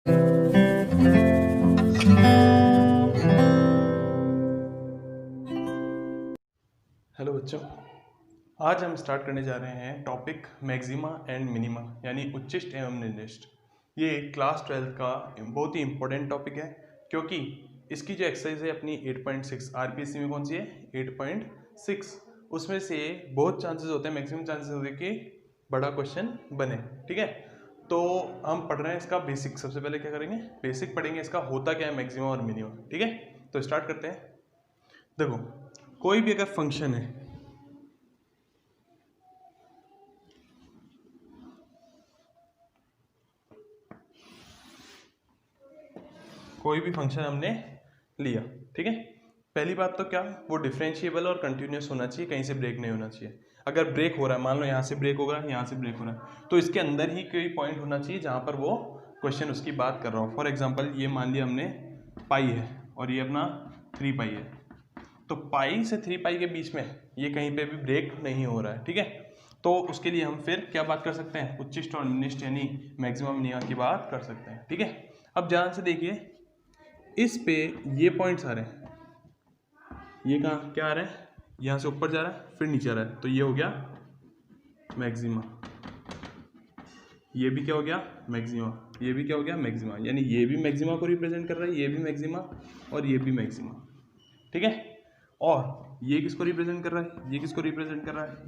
Hello बच्चों, आज हम स्टार्ट करने जा रहे हैं टॉपिक मैक्सिमा एंड मिनिमा यानी उच्चिष्ट एवं निम्निष्ट। ये क्लास 12 का बहुत ही इंपॉर्टेंट टॉपिक है क्योंकि इसकी जो एक्सरसाइज है अपनी 8.6 आरपीएससी में कौन सी है 8.6, उसमें से बहुत चांसेस होते हैं, मैक्सिमम चांसेस होते हैं कि बड़ा क्वेश्चन बने। ठीक है, तो हम पढ़ रहे हैं इसका बेसिक। सबसे पहले क्या करेंगे, बेसिक पढ़ेंगे, इसका होता क्या है मैक्सिमा और मिनिमा। ठीक है, तो स्टार्ट करते हैं। देखो, कोई भी अगर फंक्शन है, कोई भी फंक्शन हमने लिया, ठीक है, पहली बात तो क्या, वो डिफरेंशिएबल और कंटिन्यूस होना चाहिए, कहीं से ब्रेक नहीं होना चाहिए। अगर ब्रेक हो रहा है, मान लो यहाँ से ब्रेक होगा, यहाँ से ब्रेक हो रहा है, तो इसके अंदर ही कोई पॉइंट होना चाहिए जहाँ पर वो क्वेश्चन उसकी बात कर रहा हो। फॉर एग्जाम्पल ये मान लिया हमने पाई है और ये अपना 3 पाई है, तो पाई से 3 पाई के बीच में ये कहीं पे भी ब्रेक नहीं हो रहा है। ठीक है, तो उसके लिए हम फिर क्या बात कर सकते हैं, उच्चिष्ट और निम्निष्ट यानी मैक्सिमम मिनिमा की बात कर सकते हैं। ठीक है, अब ध्यान से देखिए, इस पे ये पॉइंट्स आ रहे हैं, ये कहाँ क्या आ रहा है, यहाँ से ऊपर जा रहा है फिर नीचे आ रहा है, तो ये हो गया मैक्सिमा, ये भी क्या हो गया मैक्सिमा, ये भी क्या हो गया मैक्सिमा, यानी ये भी मैक्सिमा को रिप्रेजेंट कर रहा है, ये भी मैक्सिमा और ये भी मैक्सिमा। ठीक है, और ये किसको रिप्रेजेंट कर रहा है, ये किसको रिप्रेजेंट कर रहा है,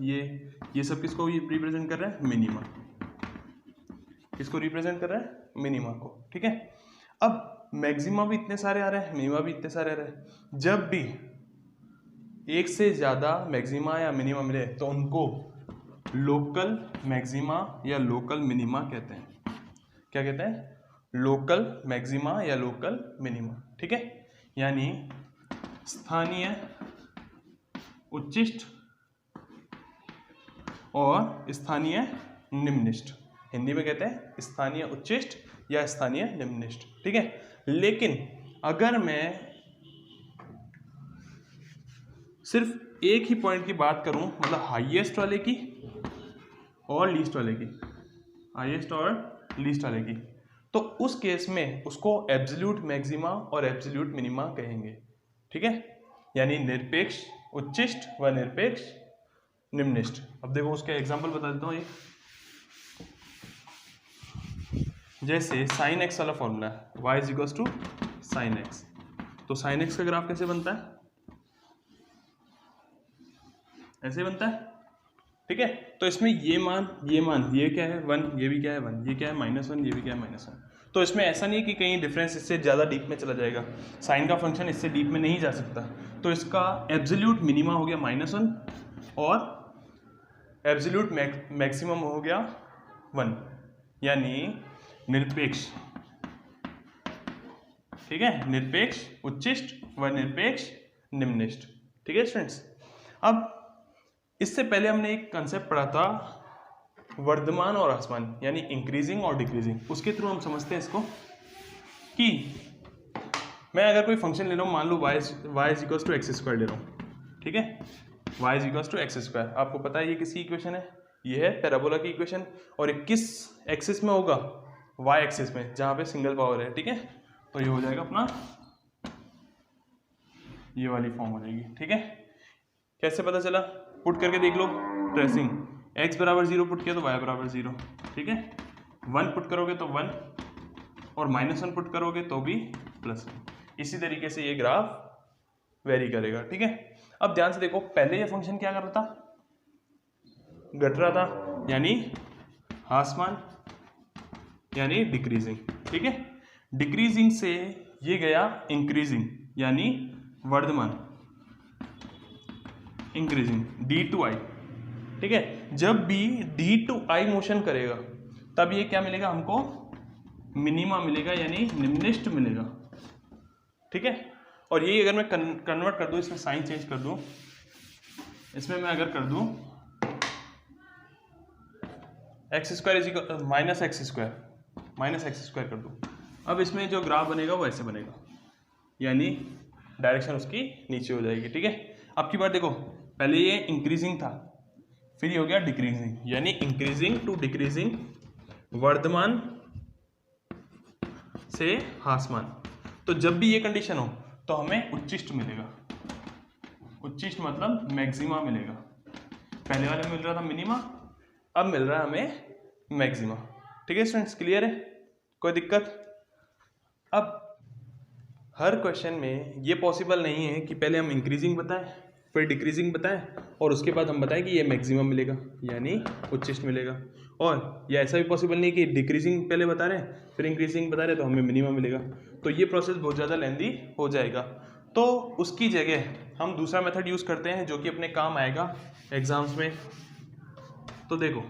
ये सब किसको रिप्रेजेंट कर रहा है, मिनिमा, किसको रिप्रेजेंट कर रहा है, मिनिमा को। ठीक है, अब मैक्सिमा भी इतने सारे आ रहे हैं, मिनिमा भी इतने सारे आ रहे हैं, जब भी एक से ज़्यादा मैक्सिमा या मिनिमा मिले तो उनको लोकल मैक्सिमा या लोकल मिनिमा कहते हैं। क्या कहते हैं, लोकल मैक्सिमा या लोकल मिनिमा। ठीक है, यानी स्थानीय उच्चिष्ट और स्थानीय निम्निष्ट, हिंदी में कहते हैं स्थानीय उच्चिष्ट या स्थानीय निम्निष्ट। ठीक है, लेकिन अगर मैं सिर्फ एक ही पॉइंट की बात करूं, मतलब हाईएस्ट वाले की और लीस्ट वाले की, हाईएस्ट और लीस्ट वाले की, तो उस केस में उसको एब्सोल्यूट मैक्सिमा और एब्सोल्यूट मिनिमा कहेंगे। ठीक है, यानी निरपेक्ष उच्चिष्ट व निरपेक्ष निम्निष्ट। अब देखो उसका एग्जांपल बता देता हूँ। एक जैसे साइन एक्स वाला फॉर्मूला है, y is equals to sine x, तो साइन एक्स का ग्राफ कैसे बनता है, ऐसे बनता है। ठीक है, तो इसमें ये मान ये क्या है 1, ये भी क्या है 1, ये क्या है -1, ये भी क्या है -1, तो इसमें ऐसा नहीं है कि कहीं डिफरेंस इससे ज़्यादा डीप में चला जाएगा, साइन का फंक्शन इससे डीप में नहीं जा सकता, तो इसका एब्सोल्यूट मिनिमा हो गया -1 और एब्सोल्यूट मैक्सिमम हो गया 1, यानी निरपेक्ष। ठीक है, निरपेक्ष उच्चिष्ट व निरपेक्ष निम्निष्ट। ठीक है स्टूडेंट्स, अब इससे पहले हमने एक कंसेप्ट पढ़ा था वर्धमान और ह्रासमान, यानी इंक्रीजिंग और डिक्रीजिंग। उसके थ्रू हम समझते हैं इसको कि मैं अगर कोई फंक्शन ले रहा हूँ, मान लो y is equals to x square ले रहा हूँ। ठीक है, y is equals to x square, आपको पता है ये किसकी इक्वेशन है, ये है पैराबोला की इक्वेशन, और ये किस एक्सिस में होगा, y एक्सिस में, जहाँ पे सिंगल पावर है। ठीक है, तो ये हो जाएगा अपना, ये वाली फॉर्म हो जाएगी। ठीक है, कैसे पता चला, पुट करके देख लो, ट्रेसिंग, x बराबर 0 पुट किया तो y बराबर 0। ठीक है, 1 पुट करोगे तो 1 और -1 पुट करोगे तो भी +1। इसी तरीके से ये ग्राफ वेरी करेगा। ठीक है, अब ध्यान से देखो, पहले ये फंक्शन क्या कर रहा था, घट रहा था, यानी ह्रासमान यानी डिक्रीजिंग। ठीक है, डिक्रीजिंग से ये गया इंक्रीजिंग यानी वर्धमान, इंक्रीजिंग d to i। ठीक है, जब भी d to i मोशन करेगा तब ये क्या मिलेगा हमको, मिनिमा मिलेगा यानी निम्निष्ट मिलेगा। ठीक है, और यही अगर मैं कन्वर्ट कर दूं, इसमें साइन चेंज कर दूं, इसमें मैं अगर कर दूं x square is equal -x² कर दूं, अब इसमें जो ग्राफ बनेगा वो ऐसे बनेगा, यानी डायरेक्शन उसकी नीचे हो जाएगी। ठीक है, अब की बात देखो, पहले ये इंक्रीजिंग था, फिर ये हो गया डिक्रीजिंग, यानी इंक्रीजिंग टू डिक्रीजिंग, वर्धमान से ह्रासमान। तो जब भी ये कंडीशन हो तो हमें उच्चिष्ट मिलेगा। उच्चिष्ट मतलब मैक्सिमा मिलेगा। पहले वाले में मिल रहा था मिनिमा, अब मिल रहा है हमें मैक्सिमा। ठीक है स्टूडेंट्स, क्लियर है? कोई दिक्कत? अब हर क्वेश्चन में ये पॉसिबल नहीं है कि पहले हम इंक्रीजिंग बताएं फिर डिक्रीजिंग बताएं और उसके बाद हम बताएं कि ये मैक्सिमम मिलेगा यानी उच्चिष्ट मिलेगा, और या ऐसा भी पॉसिबल नहीं कि डिक्रीजिंग पहले बता रहे हैं फिर इंक्रीजिंग बता रहे हैं तो हमें मिनिमम मिलेगा। तो ये प्रोसेस बहुत ज़्यादा लेंदी हो जाएगा। तो उसकी जगह हम दूसरा मेथड यूज़ करते हैं जो कि अपने काम आएगा एग्जाम्स में। तो देखो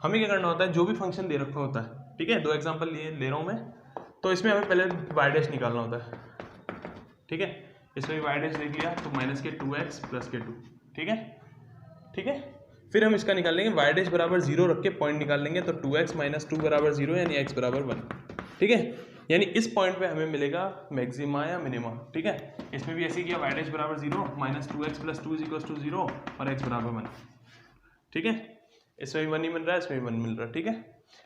हमें क्या करना होता है, जो भी फंक्शन दे रखा होता है, ठीक है, 2 एग्जाम्पल ले रहा हूँ मैं, तो इसमें हमें पहले वाई डैश निकालना होता है। ठीक है, इसमें वाई डैश देख लिया तो माइनस के 2x प्लस के 2। ठीक है, ठीक है, फिर हम इसका निकाल लेंगे वाई डैश बराबर 0 रख के पॉइंट निकाल लेंगे, तो 2x माइनस 2 बराबर 0 यानी x बराबर 1। ठीक है, यानी इस पॉइंट पे हमें मिलेगा मैक्सिमा या मिनिमा। ठीक है, इसमें भी ऐसे किया वाई डैश बराबर 0 minus 2x plus 2 equals to 0 और x बराबर 1। ठीक है, इसमें भी 1 ही मिल रहा है, इसमें भी 1 मिल रहा है। ठीक है,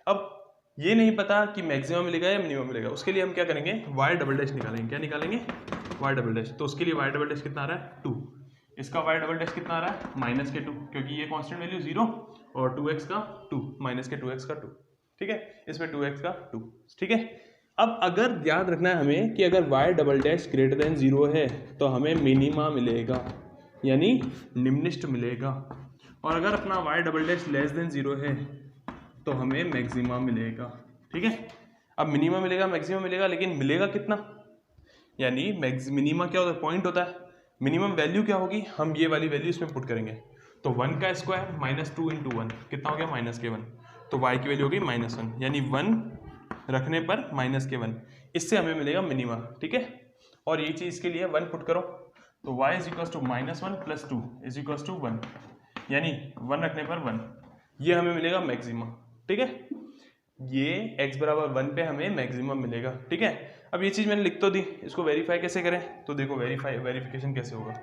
अब ये नहीं पता कि मैक्सिमम मिलेगा या मिनिमम मिलेगा, उसके लिए हम क्या करेंगे, वाई डबल डैश निकालेंगे। क्या निकालेंगे? Y double dash. तो उसके लिए वाई डबल डैश कितना आ रहा है 2, इसका वाई डबल डैश कितना आ रहा है माइनस के 2, क्योंकि ये कांस्टेंट वैल्यू 0 और 2x का 2 माइनस के 2x का 2। ठीक है, इसमें 2x का 2। ठीक है, अब अगर याद रखना है हमें कि अगर y double dash greater than 0 है तो हमें मिनिमा मिलेगा यानी निम्निष्ट मिलेगा, और अगर अपना y double dash less than 0 है तो हमें मैक्सिमा मिलेगा। ठीक है, अब मिनिमा मिलेगा मैक्सिमम मिलेगा, लेकिन मिलेगा कितना, यानी मिनिमा क्या होता है, पॉइंट होता है। मिनिमम वैल्यू क्या होगी, हम ये वाली वैल्यू इसमें पुट करेंगे, तो 1 का स्क्वायर माइनस 2 इंटू 1 कितना हो गया माइनस के 1, तो y की वैल्यू होगी माइनस 1, यानी 1 रखने पर माइनस के 1, इससे हमें मिलेगा मिनिमा। ठीक है, और ये चीज़ के लिए 1 पुट करो, तो y is equals to minus 1 plus 2 is equals to 1, यानी 1 रखने पर 1, ये हमें मिलेगा मैक्सिमा। ठीक है, ये x बराबर 1 पे हमें मैक्सिमम मिलेगा। ठीक है, अब ये चीज़ मैंने लिख तो दी, इसको वेरीफाई कैसे करें, तो देखो वेरिफिकेशन कैसे होगा।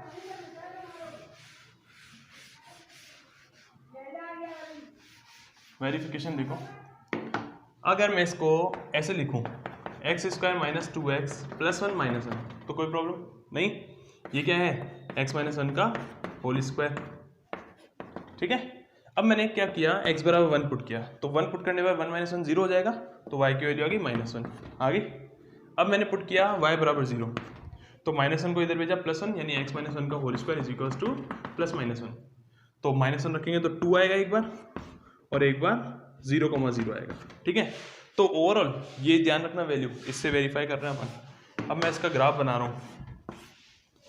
वेरिफिकेशन देखो, अगर मैं इसको ऐसे लिखूं x square minus 2x plus 1 minus 1 तो कोई प्रॉब्लम नहीं, ये क्या है x माइनस 1 का होल स्क्वायर। ठीक है, अब मैंने क्या किया, x बराबर 1 पुट किया, तो 1 पुट करने पर 1 माइनस 1 0 हो जाएगा, तो y की वैल्यू आ गई माइनस 1 आ गई। अब मैंने पुट किया y बराबर 0, तो माइनस 1 को इधर भेजा प्लस 1, यानी x माइनस 1 का whole square is equals to plus minus 1, तो माइनस 1 रखेंगे तो 2 आएगा एक बार, और एक बार 0,0 आएगा। ठीक है, तो ओवरऑल ये ध्यान रखना वैल्यू, इससे वेरीफाई कर रहे हैं अपन। अब मैं इसका ग्राफ बना रहा हूँ।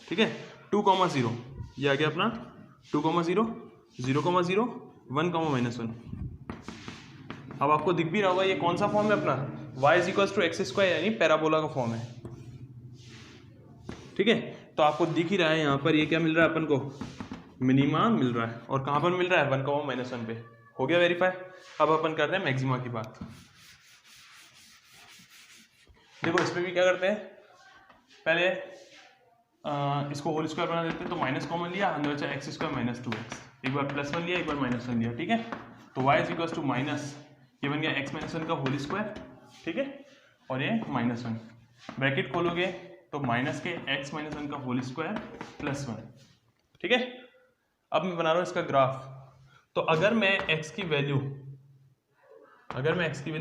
ठीक है, 2,0 ये आ गया अपना 2,0 0,0 1, माइनस 1। अब आपको दिख भी रहा होगा ये कौन सा फॉर्म है अपना, y is equals to x square यानी पैराबोला का फॉर्म है। ठीक है, तो आपको दिख ही रहा है यहाँ पर ये क्या मिल रहा है अपन को, मिनिमा मिल रहा है, और कहाँ पर मिल रहा है 1, माइनस 1 पे। हो गया वेरीफाई। अब अपन करते हैं मैक्सिमा की बात। देखो इसमें भी क्या करते हैं, पहले इसको होल स्क्वायर बना देते हैं, तो माइनस कॉमन लिया, अंदर बचा एक्स स्क्वायर माइनस 2x, एक बार प्लस 1 लिया एक बार माइनस 1 लिया। ठीक है, तो y is equals to minus, ये बन गया x माइनस 1 का होल स्क्वायर। ठीक है, और ये माइनस 1, ब्रैकेट खोलोगे तो माइनस के x माइनस 1 का होल स्क्वायर प्लस 1। ठीक है, अब मैं बना रहा हूँ इसका ग्राफ। तो अगर मैं x की वैल्यू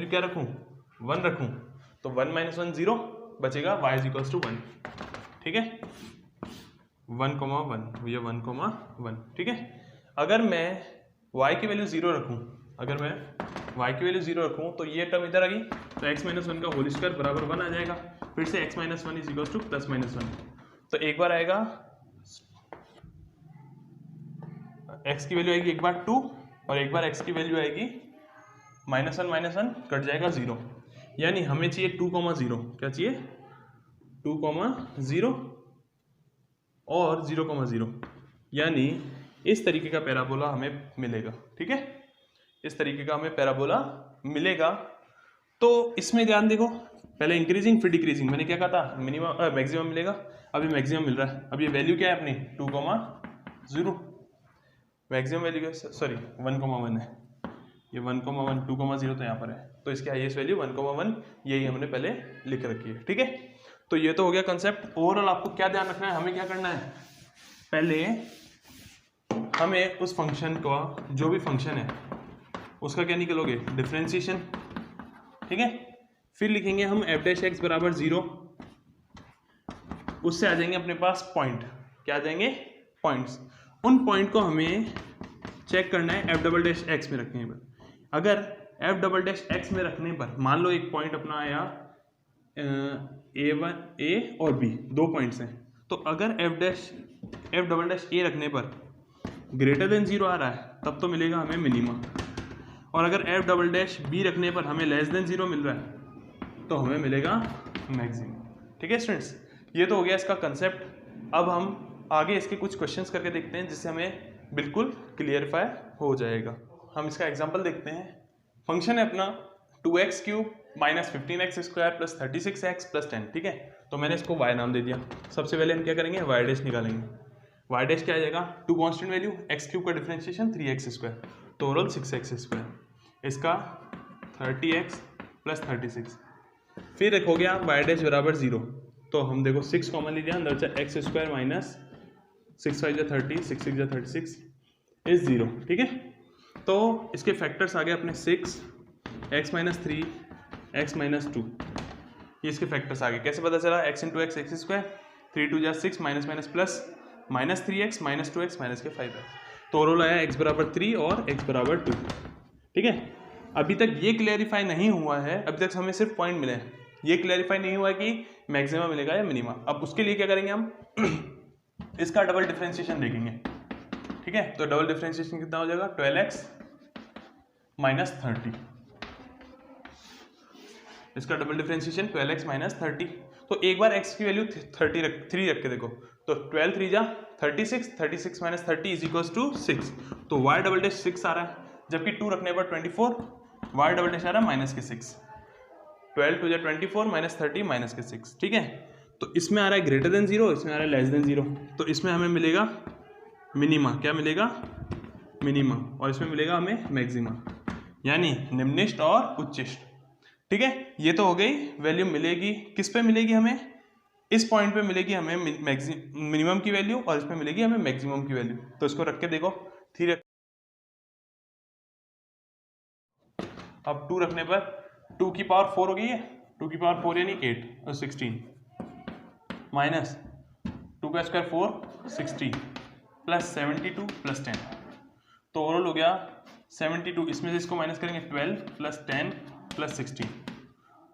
क्या रखूँ 1 रखूँ, तो 1 माइनस 1 0 बचेगा, y इज इक्वल्स टू 1। ठीक है, 1,1 ये 1,1। ठीक है, अगर मैं y की वैल्यू 0 रखूँ, तो ये टर्म इधर आ गई, तो x माइनस 1 का होल स्क्वायर बराबर 1 आ जाएगा, फिर से x minus 1 is equals to plus minus 1, तो एक बार आएगा x की वैल्यू आएगी एक बार 2, और एक बार x की वैल्यू आएगी माइनस 1 कट जाएगा 0, यानी हमें चाहिए 2,0, क्या चाहिए 2,0 और 0,0, यानी इस तरीके का पैराबोला हमें मिलेगा। ठीक है, इस तरीके का हमें पैराबोला मिलेगा। तो इसमें ध्यान देखो, पहले इंक्रीजिंग फिर डिक्रीजिंग, मैंने क्या कहा था मिनिमम मैक्सिमम मिलेगा, अभी मैक्सिमम मिल रहा है। अब ये वैल्यू क्या है अपनी 2,0, मैक्सिमम वैल्यू सॉरी 1,1 है, ये 1,1 2,0 तो यहाँ पर है, तो इसकी हाईएस्ट वैल्यू 1,1 यही हमने पहले लिख रखी है। ठीक है, तो ये तो हो गया कंसेप्ट। ओवरऑल आपको क्या ध्यान रखना है, हमें क्या करना है, पहले हमें उस फंक्शन का, जो भी फंक्शन है उसका क्या निकलोगे, डिफरेंशिएशन। ठीक है, फिर लिखेंगे हम f डैश x बराबर 0, उससे आ जाएंगे अपने पास पॉइंट, क्या आ जाएंगे, पॉइंट्स। उन पॉइंट को हमें चेक करना है f डबल डैश x में रखने पर। अगर f डबल डैश x में रखने पर मान लो एक पॉइंट अपना आया a और b, दो पॉइंट्स हैं, तो अगर f डबल डैश a रखने पर ग्रेटर देन 0 आ रहा है तब तो मिलेगा हमें मिनिमा, और अगर f डबल डैश b रखने पर हमें लेस देन 0 मिल रहा है तो हमें मिलेगा मैक्सिमम। ठीक है स्टूडेंट्स, ये तो हो गया इसका कंसेप्ट। अब हम आगे इसके कुछ क्वेश्चंस करके देखते हैं जिससे हमें बिल्कुल क्लियरफाई हो जाएगा। हम इसका एग्जांपल देखते हैं। फंक्शन है अपना 2x cube minus 15x square plus 36x plus 10। ठीक है, तो मैंने इसको y नाम दे दिया। सबसे पहले हम क्या करेंगे, y डैश निकालेंगे। y डैश क्या आ जाएगा, two constant value, x cube का डिफरेंशिएशन 3x स्क्वायर, तो ओवरऑल 6x स्क्वायर, इसका 30x प्लस 36। फिर हो गया y डैश बराबर 0, तो हम देखो 6 कॉमन ले लिया, अंदर से एक्स स्क्वायर माइनस 6 5 30, 6 6 36 इज 0। ठीक है, तो इसके फैक्टर्स आ गए अपने 6 x माइनस 3 x माइनस 2, ये इसके फैक्टर्स आ गए। कैसे पता चला, x into x x square, 3 2 6 minus minus plus, minus 3x minus 2x minus के 5x, तो ओवरऑल आया x बराबर 3 और x बराबर 2। ठीक है, अभी तक ये क्लैरिफाई नहीं हुआ है, अभी तक हमें सिर्फ पॉइंट मिले हैं, ये क्लैरिफाई नहीं हुआ कि मैक्सिमा मिलेगा या मिनिमा। अब उसके लिए क्या करेंगे हम इसका डबल डिफरेंशिएशन देखेंगे। ठीक है, तो डबल डिफरेंशिएशन कितना हो जाएगा, 12x माइनस 30, इसका डबल डिफरेंशिएशन 12x माइनस 30। तो एक बार x की वैल्यू 3 रख के देखो, तो 12 3 जा 36, 36 माइनस 30 इज इक्वल्स टू 6, तो y डबल डैश 6 आ रहा है, जबकि 2 रखने पर 24, y डबल डैश आ रहा है माइनस के 6, 12 2 जा 24 माइनस 30 माइनस के 6। ठीक है, तो इसमें आ रहा है ग्रेटर देन 0, इसमें आ रहा है लेस देन 0, तो इसमें हमें मिलेगा मिनिमा, क्या मिलेगा, मिनिमा, और इसमें मिलेगा हमें मैक्सिमा, यानी निम्निष्ट और उच्चिष्ट। ठीक है, ये तो हो गई, वैल्यू मिलेगी किस पे मिलेगी, हमें इस पॉइंट पे मिलेगी हमें मिनिमम की वैल्यू, और इसमें मिलेगी हमें मैक्सिमम की वैल्यू। तो इसको रख के देखो, 3 अब 2 रखने पर 2 की पावर 4 हो गई है, 2 की पावर 4 यानी 8 और 16 माइनस 2 का स्क्वायर 4 60 प्लस 72 प्लस 10, तो ओवरऑल हो गया 72, इसमें से इसको माइनस करेंगे 12 प्लस 10 प्लस 16,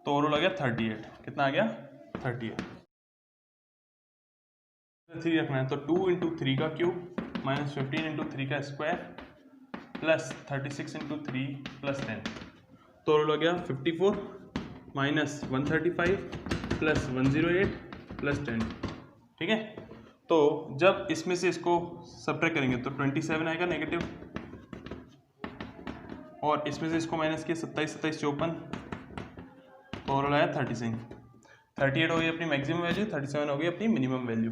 तो ओवरऑल आ गया 38। कितना आ गया, 38। 3 रखना है, तो 2 इंटू 3 का क्यूब माइनस 15 इंटू 3 का स्क्वायर प्लस 36 इंटू 3 प्लस 10, तो ओवरऑल हो गया 54 माइनस 135 प्लस 108 प्लस 10। ठीक है, तो जब इसमें से इसको सब्ट्रैक्ट करेंगे तो 27 आएगा नेगेटिव, और इसमें से इसको माइनस किया 27 27 54, तो ओवरऑल आया 36। 38 हो गई अपनी मैक्सिमम वैल्यू, 37 हो गई अपनी मिनिमम वैल्यू।